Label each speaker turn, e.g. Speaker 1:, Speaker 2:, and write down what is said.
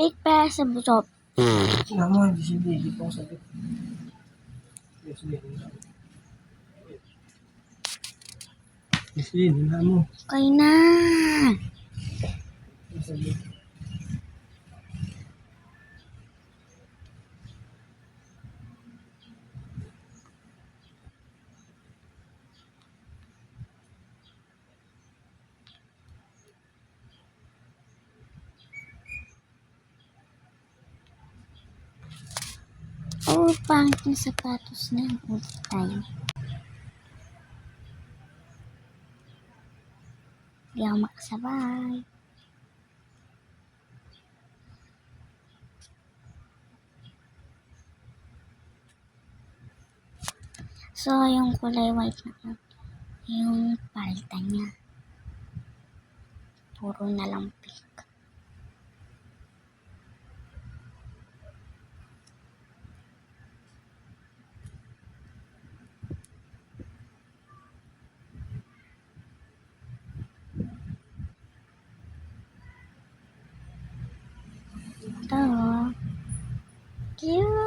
Speaker 1: Big pa sa busop.
Speaker 2: Naman, di pa ako sabi. Sige, hindi mo.
Speaker 1: Okay na. Oh, pangit yung sapatos na yung ulit tayo. Hindi ako makasabay. So, yung kulay white na yung palitan niya. Puro na lang pink. Ito. Cute.